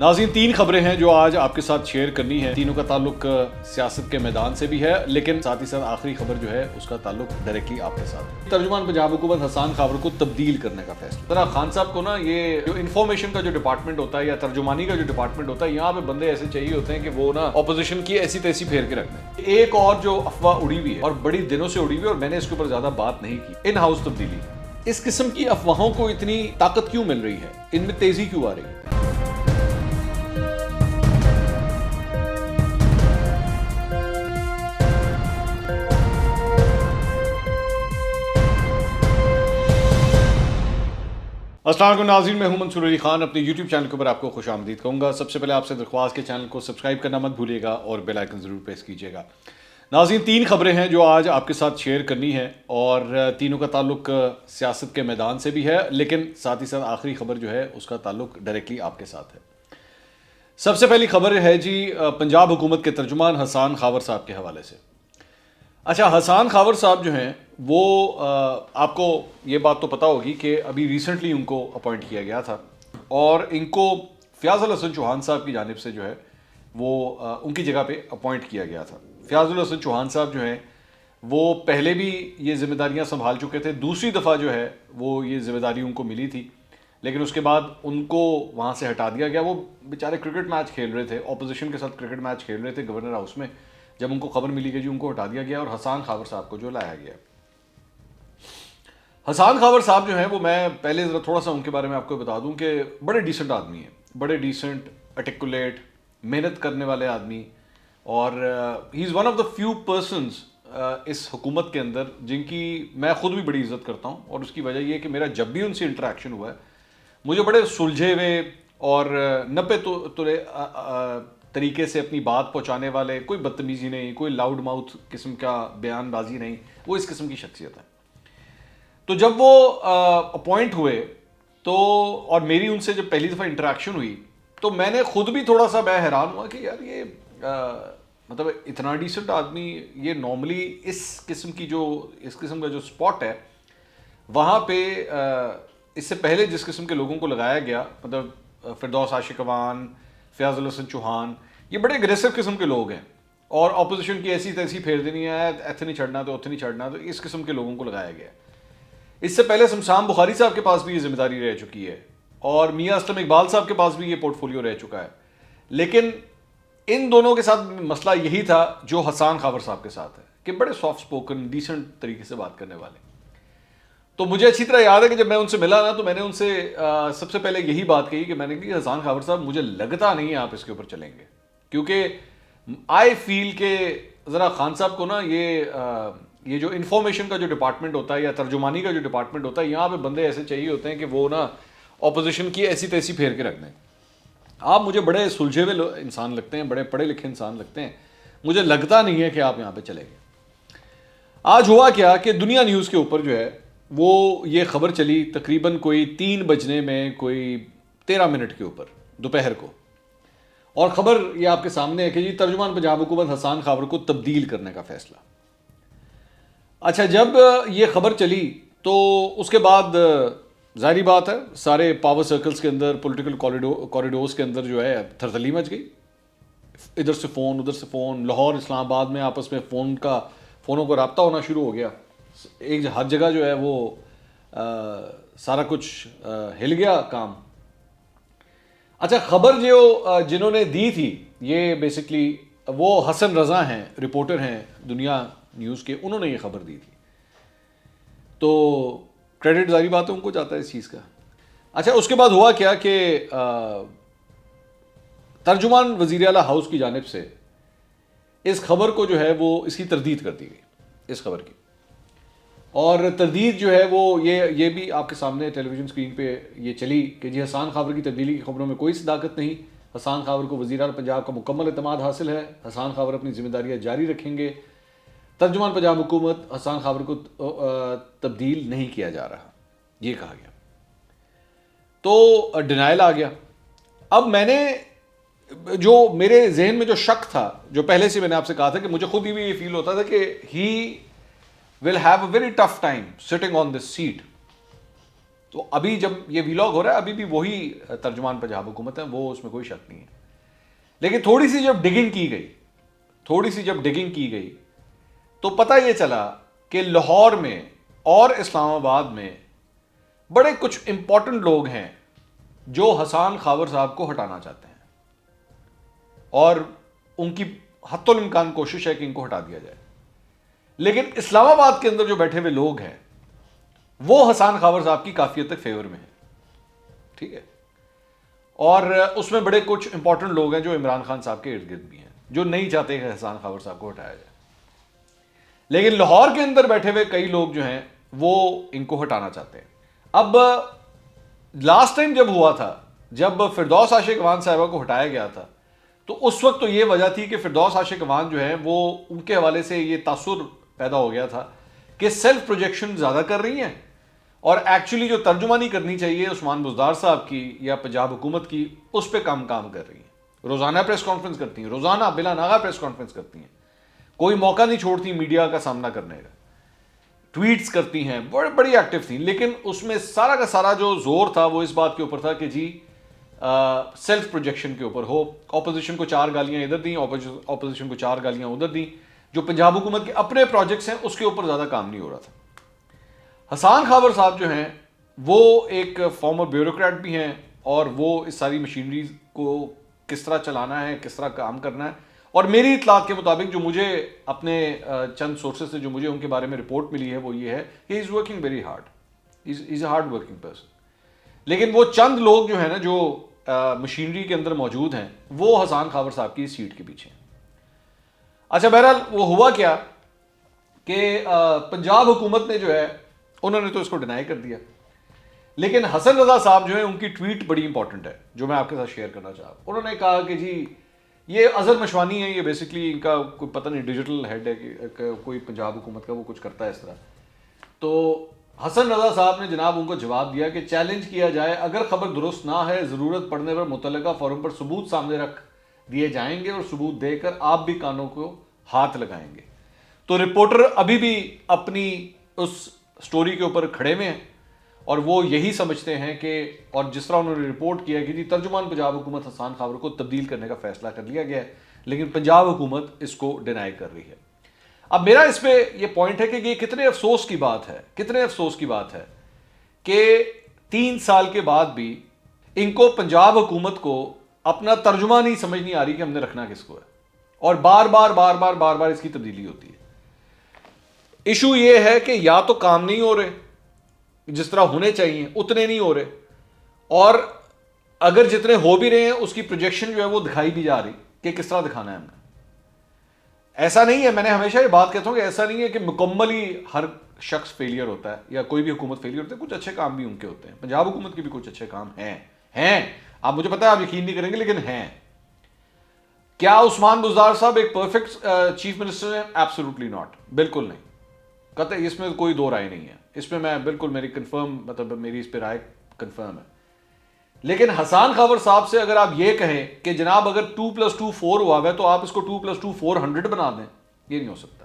ناظرین، تین خبریں ہیں جو آج آپ کے ساتھ شیئر کرنی ہے۔ تینوں کا تعلق سیاست کے میدان سے بھی ہے، لیکن ساتھ ہی ساتھ آخری خبر جو ہے اس کا تعلق ڈائریکٹلی آپ کے ساتھ ہے۔ ترجمان پنجاب حکومت حسان خاور کو تبدیل کرنے کا فیصلہ۔ ذرا خان صاحب کو نا یہ جو انفارمیشن کا جو ڈپارٹمنٹ ہوتا ہے یا ترجمانی کا جو ڈپارٹمنٹ ہوتا ہے، یہاں پہ بندے ایسے چاہیے ہوتے ہیں کہ وہ نا اپوزیشن کی ایسی تیسی پھیر کے رکھ دیں۔ ایک اور جو افواہ اڑی ہوئی ہے اور بڑی دنوں سے اڑی ہوئی ہے اور میں نے اس کے اوپر زیادہ بات نہیں کی، ان ہاؤس تبدیلی۔ اس قسم کی افواہوں کو اتنی طاقت کیوں مل رہی ہے؟ ان میں تیزی کیوں آ رہی ہے؟ السلام علیکم ناظرین، میں ہوں منصور علی خان۔ اپنے یوٹیوب چینل کے اوپر آپ کو خوش آمدید کہوں گا۔ سب سے پہلے آپ سے درخواست کے چینل کو سبسکرائب کرنا مت بھولیے گا اور بیل آئیکن ضرور پریس کیجیے گا۔ ناظرین، تین خبریں ہیں جو آج آپ کے ساتھ شیئر کرنی ہے اور تینوں کا تعلق سیاست کے میدان سے بھی ہے، لیکن ساتھ ہی ساتھ آخری خبر جو ہے اس کا تعلق ڈائریکٹلی آپ کے ساتھ ہے۔ سب سے پہلی خبر ہے جی پنجاب حکومت کے ترجمان حسان خاور صاحب کے حوالے سے۔ اچھا، حسان خاور صاحب جو ہیں وہ آپ کو یہ بات تو پتہ ہوگی کہ ابھی ریسنٹلی ان کو اپوائنٹ کیا گیا تھا اور ان کو فیاض الحسن چوہان صاحب کی جانب سے جو ہے وہ ان کی جگہ پہ اپوائنٹ کیا گیا تھا۔ فیاض الحسن چوہان صاحب جو ہیں وہ پہلے بھی یہ ذمہ داریاں سنبھال چکے تھے، دوسری دفعہ جو ہے وہ یہ ذمہ داری ان کو ملی تھی، لیکن اس کے بعد ان کو وہاں سے ہٹا دیا گیا۔ وہ بیچارے کرکٹ میچ کھیل رہے تھے، اپوزیشن کے ساتھ کرکٹ میچ کھیل رہے تھے گورنر ہاؤس میں، جب ان کو خبر ملی کہ جی ان کو ہٹا دیا گیا اور حسان خاور صاحب کو جو لایا گیا۔ حسان خاور صاحب جو ہیں وہ میں پہلے ذرا تھوڑا سا ان کے بارے میں آپ کو بتا دوں کہ بڑے ڈیسنٹ آدمی ہیں، بڑے ڈیسنٹ، آرٹیکولیٹ، محنت کرنے والے آدمی، اور he is one of the few persons اس حکومت کے اندر جن کی میں خود بھی بڑی عزت کرتا ہوں، اور اس کی وجہ یہ ہے کہ میرا جب بھی ان سے انٹریکشن ہوا ہے مجھے بڑے سلجھے ہوئے اور نپے طریقے سے اپنی بات پہنچانے والے، کوئی بدتمیزی نہیں، کوئی لاؤڈ ماؤتھ قسم کا بیان بازی نہیں، وہ اس قسم کی شخصیت ہے۔ تو جب وہ اپوائنٹ ہوئے تو اور میری ان سے جب پہلی دفعہ انٹریکشن ہوئی تو میں نے خود بھی تھوڑا سا میں حیران ہوا کہ یار یہ مطلب اتنا ڈیسنٹ آدمی، یہ نارملی اس قسم کا جو اسپاٹ ہے وہاں پہ اس سے پہلے جس قسم کے لوگوں کو لگایا گیا، مطلب فردوس عاشق اعوان، فیاض الحسن چوہان، یہ بڑے اگریسو قسم کے لوگ ہیں اور اپوزیشن کی ایسی تیسی پھیر دینی ہے، ایتھے نہیں چھڑنا تو اوتھے نہیں چھڑنا، تو اس قسم کے لوگوں کو لگایا گیا۔ اس سے پہلے شمشان بخاری صاحب کے پاس بھی یہ ذمہ داری رہ چکی ہے اور میاں اسلم اقبال صاحب کے پاس بھی یہ پورٹ فولیو رہ چکا ہے، لیکن ان دونوں کے ساتھ مسئلہ یہی تھا جو حسان خاور صاحب کے ساتھ ہے کہ بڑے سافٹ سپوکن، ڈیسنٹ طریقے سے بات کرنے والے۔ تو مجھے اچھی طرح یاد ہے کہ جب میں ان سے ملا نا تو میں نے ان سے سب سے پہلے یہی بات کہی کہ میں نے کہا حسان خاور صاحب مجھے لگتا نہیں ہے آپ اس کے اوپر چلیں گے، کیونکہ آئی فیل کہ ذرا خان صاحب کو نا یہ جو انفارمیشن کا جو ڈپارٹمنٹ ہوتا ہے یا ترجمانی کا جو ڈپارٹمنٹ ہوتا ہے، یہاں پہ بندے ایسے چاہیے ہوتے ہیں کہ وہ نا اپوزیشن کی ایسی تیسی پھیر کے رکھ دیں۔ آپ مجھے بڑے سلجھے ہوئے انسان لگتے ہیں، بڑے پڑھے لکھے انسان لگتے ہیں، مجھے لگتا نہیں ہے کہ آپ یہاں پہ چلیں گے۔ آج ہوا کیا کہ دنیا نیوز کے اوپر جو ہے وہ یہ خبر چلی تقریباً کوئی 3 بجنے میں کوئی 13 منٹ کے اوپر دوپہر کو، اور خبر یہ آپ کے سامنے ہے کہ جی ترجمان پنجاب حکومت حسان خاور کو تبدیل کرنے کا فیصلہ۔ اچھا، جب یہ خبر چلی تو اس کے بعد ظاہری بات ہے سارے پاور سرکلز کے اندر، پولیٹیکل کوریڈورز کے اندر جو ہے تھرتھلی مچ گئی، ادھر سے فون ادھر سے فون، لاہور اسلام آباد میں آپس میں فونوں کا رابطہ ہونا شروع ہو گیا، ہر جگہ جو ہے وہ سارا کچھ ہل گیا کام۔ اچھا، خبر جنہوں نے دی تھی یہ بیسکلی وہ حسن رضا ہیں، رپورٹر ہیں دنیا نیوز کے، انہوں نے یہ خبر دی تھی، تو کریڈٹ ظاہری بات ہے ان کو جاتا ہے اس چیز کا۔ اچھا، اس کے بعد ہوا کیا کہ ترجمان وزیر اعلیٰ ہاؤس کی جانب سے اس خبر کو جو ہے وہ اس کی تردید کر دی گئی، اس خبر کی، اور تردید جو ہے وہ یہ بھی آپ کے سامنے ٹیلی ویژن اسکرین پہ یہ چلی کہ جی حسان خاور کی تبدیلی کی خبروں میں کوئی صداقت نہیں، حسان خاور کو وزیر اعلیٰ پنجاب کا مکمل اعتماد حاصل ہے، حسان خاور اپنی ذمہ داریاں جاری رکھیں گے، ترجمان پنجاب حکومت حسان خاور کو تبدیل نہیں کیا جا رہا، یہ کہا گیا۔ تو ڈینائل آ گیا۔ اب میں نے جو میرے ذہن میں جو شک تھا، جو پہلے سے میں نے آپ سے کہا تھا کہ مجھے خود بھی یہ فیل ہوتا تھا کہ he will have a very tough time sitting on this seat, تو ابھی جب یہ ویلاگ ہو رہا ہے ابھی بھی وہی ترجمان پنجاب حکومت ہے, وہ اس میں کوئی شک نہیں ہے. لیکن تھوڑی سی جب ڈگنگ کی گئی تو پتہ یہ چلا کہ لاہور میں اور اسلام آباد میں بڑے کچھ امپورٹنٹ لوگ ہیں جو حسان خاور صاحب کو ہٹانا چاہتے ہیں, اور ان کی حتی الامکان کوشش ہے کہ ان کو ہٹا دیا جائے. لیکن اسلام آباد کے اندر جو بیٹھے ہوئے لوگ ہیں وہ حسان خاور صاحب کی کافی حد تک فیور میں ہیں, ٹھیک ہے, اور اس میں بڑے کچھ امپورٹنٹ لوگ ہیں جو عمران خان صاحب کے ارد گرد بھی ہیں, جو نہیں چاہتے کہ حسان خاور صاحب کو ہٹایا جائے. لیکن لاہور کے اندر بیٹھے ہوئے کئی لوگ جو ہیں وہ ان کو ہٹانا چاہتے ہیں. اب لاسٹ ٹائم جب ہوا تھا, جب فردوس عاشق امان صاحبہ کو ہٹایا گیا تھا, تو اس وقت تو یہ وجہ تھی کہ فردوس عاشق امان جو ہے وہ ان کے حوالے سے یہ تاثر پیدا ہو گیا تھا کہ سیلف پروجیکشن زیادہ کر رہی ہیں, اور ایکچولی جو ترجمانی کرنی چاہیے عثمان بزدار صاحب کی یا پنجاب حکومت کی, اس پہ کام کر رہی ہیں. روزانہ پریس کانفرنس کرتی ہیں, روزانہ بلا ناغہ پریس کانفرنس کرتی ہیں, کوئی موقع نہیں چھوڑتی میڈیا کا سامنا کرنے کا, ٹویٹس کرتی ہیں, بڑی ایکٹیو تھیں. لیکن اس میں سارا کا سارا جو زور تھا وہ اس بات کے اوپر تھا کہ جی سیلف پروجیکشن کے اوپر ہو. اپوزیشن کو 4 گالیاں ادھر دیں, اپوزیشن کو 4 گالیاں ادھر دیں. جو پنجاب حکومت کے اپنے پروجیکٹس ہیں اس کے اوپر زیادہ کام نہیں ہو رہا تھا. حسان خاور صاحب جو ہیں وہ ایک فارمر بیوروکریٹ بھی ہیں, اور وہ اس ساری مشینریز کو کس طرح چلانا ہے, کس طرح کام کرنا ہے. اور میری اطلاعات کے مطابق جو مجھے اپنے چند سورسز سے جو مجھے ان کے بارے میں رپورٹ ملی ہے وہ یہ ہے کہ he is working very hard, is a hard working person. لیکن وہ چند لوگ جو ہیں نا جو مشینری کے اندر موجود ہیں وہ حسان خاور صاحب کی سیٹ کے پیچھے ہیں. اچھا بہرحال وہ ہوا کیا کہ پنجاب حکومت نے جو ہے انہوں نے تو اس کو ڈینائی کر دیا. لیکن حسن رضا صاحب جو ہیں ان کی ٹویٹ بڑی امپورٹنٹ ہے جو میں آپ کے ساتھ شیئر کرنا چاہتا ہوں. انہوں نے کہا کہ جی یہ اظہر مشوانی ہے, یہ بیسکلی ان کا کوئی پتہ نہیں ڈیجیٹل ہیڈ ہے کہ کوئی پنجاب حکومت کا وہ کچھ کرتا ہے اس طرح. تو حسن رضا صاحب نے جناب ان کو جواب دیا کہ چیلنج کیا جائے, اگر خبر درست نہ ہے ضرورت پڑنے پر متعلقہ فورم پر ثبوت سامنے رکھ دیے جائیں گے, اور ثبوت دے کر آپ بھی کانوں کو ہاتھ لگائیں گے. تو رپورٹر ابھی بھی اپنی اس سٹوری کے اوپر کھڑے ہوئے ہیں, اور وہ یہی سمجھتے ہیں کہ, اور جس طرح انہوں نے رپورٹ کیا کہ جی ترجمان پنجاب حکومت حسان خاور کو تبدیل کرنے کا فیصلہ کر لیا گیا ہے, لیکن پنجاب حکومت اس کو ڈینائی کر رہی ہے. اب میرا اس پہ یہ پوائنٹ ہے کہ یہ کتنے افسوس کی بات ہے کہ 3 سال کے بعد بھی ان کو پنجاب حکومت کو اپنا ترجمہ نہیں سمجھ نہیں آ رہی کہ ہم نے رکھنا کس کو ہے, اور بار بار اس کی تبدیلی ہوتی ہے. ایشو یہ ہے کہ یا تو کام نہیں ہو رہے جس طرح ہونے چاہیے اتنے نہیں ہو رہے, اور اگر جتنے ہو بھی رہے ہیں اس کی پروجیکشن جو ہے وہ دکھائی بھی جا رہی کہ کس طرح دکھانا ہے ہم نے. ایسا نہیں ہے, میں نے ہمیشہ یہ بات کہتا ہوں کہ ایسا نہیں ہے کہ مکمل ہی ہر شخص فیلئر ہوتا ہے یا کوئی بھی حکومت فیلئر ہوتا ہے. کچھ اچھے کام بھی ان کے ہوتے ہیں, پنجاب حکومت کے بھی کچھ اچھے کام ہیں. آپ مجھے پتا ہے آپ یقین نہیں کریں گے لیکن ہیں. کیا عثمان بزدار صاحب ایک پرفیکٹ چیف منسٹر ہیں؟ ایبسولوٹلی ناٹ, بالکل نہیں, قطعی اس میں کوئی دو رائے نہیں ہے. اس میں میں بالکل میری کنفرم مطلب میری اس پہ رائے کنفرم ہے. لیکن حسان خاور صاحب سے اگر آپ یہ کہیں کہ جناب اگر 2+2 4 ہوا ہے تو آپ اس کو 2+2 400 بنا دیں, یہ نہیں ہو سکتا.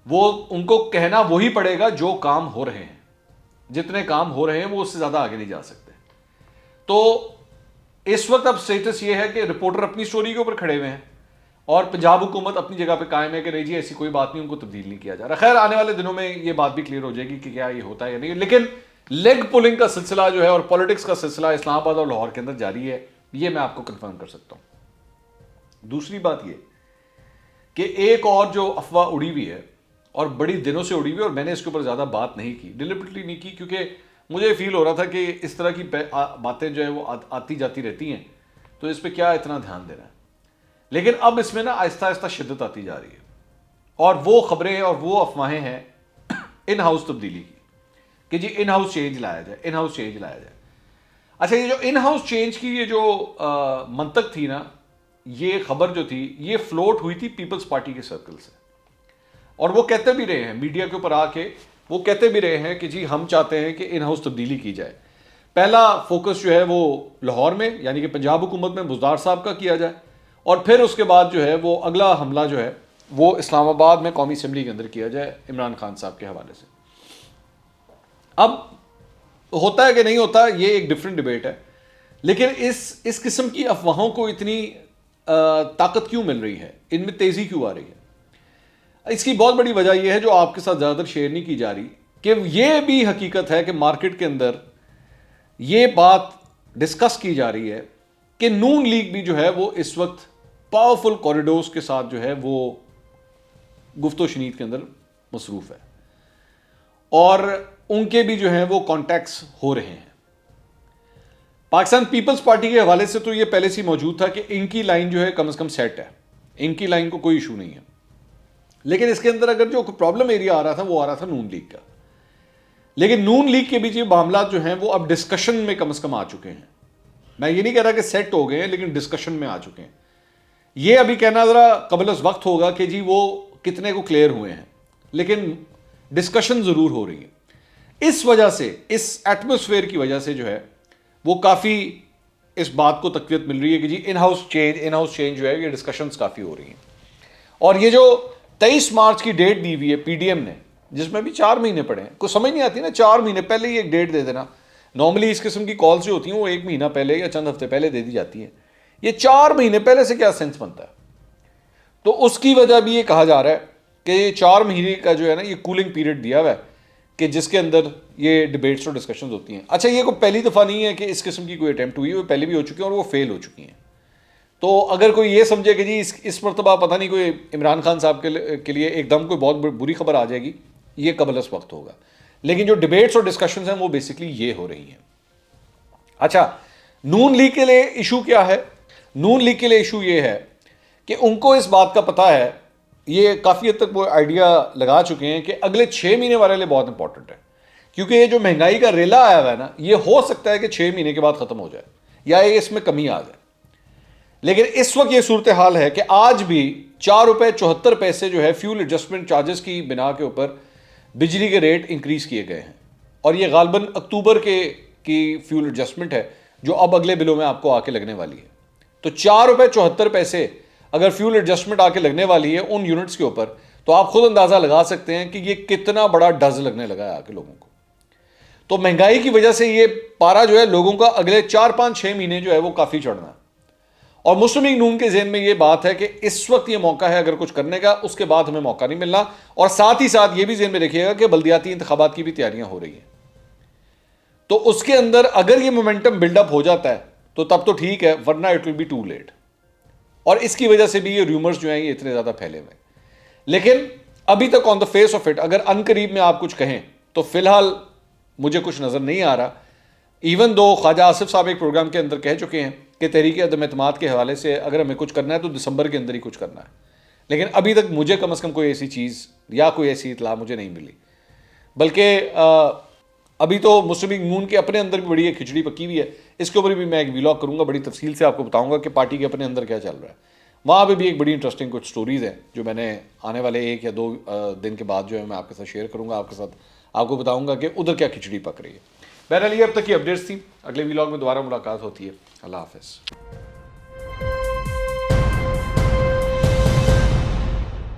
وہ ان کو کہنا وہی پڑے گا جو کام ہو رہے ہیں, جتنے کام ہو رہے ہیں وہ اس سے زیادہ آگے نہیں جا سکتے. تو اس وقت اب سٹیٹس یہ ہے کہ رپورٹر اپنی سٹوری کے اوپر کھڑے ہوئے ہیں اور پنجاب حکومت اپنی جگہ پہ قائم ہے کہ نہیں جی ایسی کوئی بات نہیں, ان کو تبدیل نہیں کیا جا رہا. خیر آنے والے دنوں میں یہ بات بھی کلیئر ہو جائے گی کہ کیا یہ ہوتا ہے یا نہیں. لیکن لیگ پولنگ کا سلسلہ جو ہے اور پالیٹکس کا سلسلہ اسلام آباد اور لاہور کے اندر جاری ہے, یہ میں آپ کو کنفرم کر سکتا ہوں. دوسری بات یہ کہ ایک اور جو افواہ اڑی ہوئی ہے اور بڑی دنوں سے اڑی ہوئی ہے, اور میں نے اس کے اوپر زیادہ بات نہیں کی, ڈیلیبریٹلی نہیں کی, کیونکہ مجھے فیل ہو رہا تھا کہ اس طرح کی باتیں جو ہے وہ آتی جاتی رہتی ہیں, تو اس پہ کیا اتنا دھیان دینا ہے. لیکن اب اس میں نا آہستہ آہستہ شدت آتی جا رہی ہے, اور وہ خبریں اور وہ افواہیں ہیں ان ہاؤس تبدیلی کی کہ جی ان ہاؤس چینج لایا جائے. اچھا یہ جو ان ہاؤس چینج کی یہ جو منطق تھی نا, یہ خبر جو تھی یہ فلوٹ ہوئی تھی پیپلز پارٹی کے سرکل سے, اور وہ کہتے بھی رہے ہیں میڈیا کے اوپر آ کے, وہ کہتے بھی رہے ہیں کہ جی ہم چاہتے ہیں کہ ان ہاؤس تبدیلی کی جائے. پہلا فوکس جو ہے وہ لاہور میں یعنی کہ پنجاب حکومت میں بزدار صاحب کا کیا جائے, اور پھر اس کے بعد جو ہے وہ اگلا حملہ جو ہے وہ اسلام آباد میں قومی اسمبلی کے اندر کیا جائے عمران خان صاحب کے حوالے سے. اب ہوتا ہے کہ نہیں ہوتا یہ ایک ڈفرینٹ ڈبیٹ ہے، لیکن اس قسم کی افواہوں کو اتنی طاقت کیوں مل رہی ہے، ان میں تیزی کیوں آ رہی ہے؟ اس کی بہت بڑی وجہ یہ ہے جو آپ کے ساتھ زیادہ تر شیئر نہیں کی جا رہی، کہ یہ بھی حقیقت ہے کہ مارکیٹ کے اندر یہ بات ڈسکس کی جا رہی ہے کہ نون لیگ بھی جو ہے وہ اس وقت پاورفل کوریڈورز کے ساتھ جو ہے وہ گفت و شنید کے اندر مصروف ہے، اور ان کے بھی جو ہیں وہ کانٹیکٹس ہو رہے ہیں۔ پاکستان پیپلز پارٹی کے حوالے سے تو یہ پہلے سے موجود تھا کہ ان کی لائن جو ہے کم از کم سیٹ ہے، ان کی لائن کو کوئی ایشو نہیں ہے، لیکن اس کے اندر اگر جو پرابلم ایریا آ رہا تھا وہ آ رہا تھا نون لیگ کا، لیکن نون لیگ کے بھی یہ معاملات جو ہیں وہ اب ڈسکشن میں کم از کم آ چکے ہیں۔ میں یہ نہیں کہہ رہا کہ سیٹ ہو گئے ہیں، لیکن ڈسکشن میں آ چکے ہیں۔ یہ ابھی کہنا ذرا قبل از وقت ہوگا کہ جی وہ کتنے کو کلیئر ہوئے ہیں، لیکن ڈسکشن ضرور ہو رہی ہے۔ اس وجہ سے، اس ایٹماسفیئر کی وجہ سے جو ہے وہ کافی اس بات کو تقویت مل رہی ہے کہ جی ان ہاؤس چینج جو ہے یہ ڈسکشنز کافی ہو رہی ہیں۔ اور یہ جو 23 مارچ کی ڈیٹ دی ہوئی ہے پی ڈی ایم نے، جس میں بھی 4 مہینے پڑے ہیں، کوئی سمجھ نہیں آتی نا، 4 مہینے پہلے ہی ایک ڈیٹ دے دینا۔ نارملی اس قسم کی کالز جو ہوتی ہیں وہ 1 مہینہ پہلے یا چند ہفتے پہلے دے دی جاتی ہیں، یہ 4 مہینے پہلے سے کیا سینس بنتا ہے؟ تو اس کی وجہ بھی یہ کہا جا رہا ہے کہ یہ 4 مہینے کا جو ہے نا یہ کولنگ پیریڈ دیا ہوا ہے کہ جس کے اندر یہ ڈیبیٹس اور ڈسکشنز ہوتی ہیں۔ اچھا، یہ کوئی پہلی دفعہ نہیں ہے کہ اس قسم کی کوئی اٹیمپٹ ہوئی ہے، وہ پہلے بھی ہو چکی ہیں اور وہ فیل ہو چکی ہیں۔ تو اگر کوئی یہ سمجھے کہ جی اس مرتبہ پتہ نہیں کوئی عمران خان صاحب کے لیے ایک دم کوئی بہت بری خبر آ جائے گی، یہ قبل از وقت ہوگا، لیکن جو ڈیبیٹس اور ڈسکشنز ہیں وہ بیسکلی یہ ہو رہی ہیں۔ اچھا، نون لیگ کے لیے ایشو کیا ہے؟ نون لیگ کے لیے ایشو یہ ہے کہ ان کو اس بات کا پتہ ہے، یہ کافی حد تک وہ آئیڈیا لگا چکے ہیں کہ اگلے 6 مہینے والے لیے بہت امپورٹنٹ ہے، کیونکہ یہ جو مہنگائی کا ریلا آیا ہوا ہے نا، یہ ہو سکتا ہے کہ 6 مہینے کے بعد ختم ہو جائے یا اس میں کمی آ جائے، لیکن اس وقت یہ صورتحال ہے کہ آج بھی 4 روپے 74 پیسے جو ہے فیول ایڈجسٹمنٹ چارجز کی بنا کے اوپر بجلی کے ریٹ انکریز کیے گئے ہیں، اور یہ غالباً اکتوبر کی فیول ایڈجسٹمنٹ ہے جو اب اگلے بلوں میں آپ کو آ کے لگنے والی ہے۔ تو 4 روپے 74 پیسے اگر فیول ایڈجسٹمنٹ آ کے لگنے والی ہے ان یونٹس کے اوپر، تو آپ خود اندازہ لگا سکتے ہیں کہ یہ کتنا بڑا ڈز لگنے لگا ہے آ کے لوگوں کو۔ تو مہنگائی کی وجہ سے یہ پارا جو ہے لوگوں کا اگلے 4 5 6 مہینے جو ہے وہ کافی چڑھنا ہے، اور مسلم لیگ نون کے ذہن میں یہ بات ہے کہ اس وقت یہ موقع ہے اگر کچھ کرنے کا، اس کے بعد ہمیں موقع نہیں ملنا، اور ساتھ ہی ساتھ یہ بھی ذہن میں رکھیے گا کہ بلدیاتی انتخابات کی بھی تیاریاں ہو رہی ہیں، تو اس کے اندر اگر یہ مومنٹم بلڈ اپ ہو جاتا ہے تو تب تو ٹھیک ہے، ورنہ it will be too late, اور اس کی وجہ سے بھی یہ ریومرز جو ہیں یہ اتنے زیادہ پھیلے ہوئے ہیں۔ لیکن ابھی تک آن دا فیس آف اٹ اگر ان قریب میں آپ کچھ کہیں تو فی الحال مجھے کچھ نظر نہیں آ رہا، ایون دو خواجہ آصف صاحب ایک پروگرام کے اندر کہہ چکے ہیں کہ تحریک عدم اعتماد کے حوالے سے اگر ہمیں کچھ کرنا ہے تو دسمبر کے اندر ہی کچھ کرنا ہے، لیکن ابھی تک مجھے کم از کم کوئی ایسی چیز یا کوئی ایسی اطلاع مجھے نہیں ملی، بلکہ ابھی تو مسلم لیگ نون کے اپنے اندر بھی بڑی ایک کھچڑی پکی ہوئی ہے، اس کے اوپر بھی میں ایک ویلاگ کروں گا، بڑی تفصیل سے آپ کو بتاؤں گا کہ پارٹی کے اپنے اندر کیا چل رہا ہے، وہاں پہ بھی ایک بڑی انٹرسٹنگ کچھ سٹوریز ہیں جو میں نے آنے والے 1 یا 2 دن کے بعد جو ہے میں آپ کے ساتھ شیئر کروں گا، آپ کے ساتھ آپ کو بتاؤں گا کہ ادھر کیا کھچڑی پک رہی ہے۔ بہرحال یہ اب تک کی اپڈیٹس تھیں، اگلے ویلاگ میں دوبارہ ملاقات ہوتی ہے، اللہ حافظ۔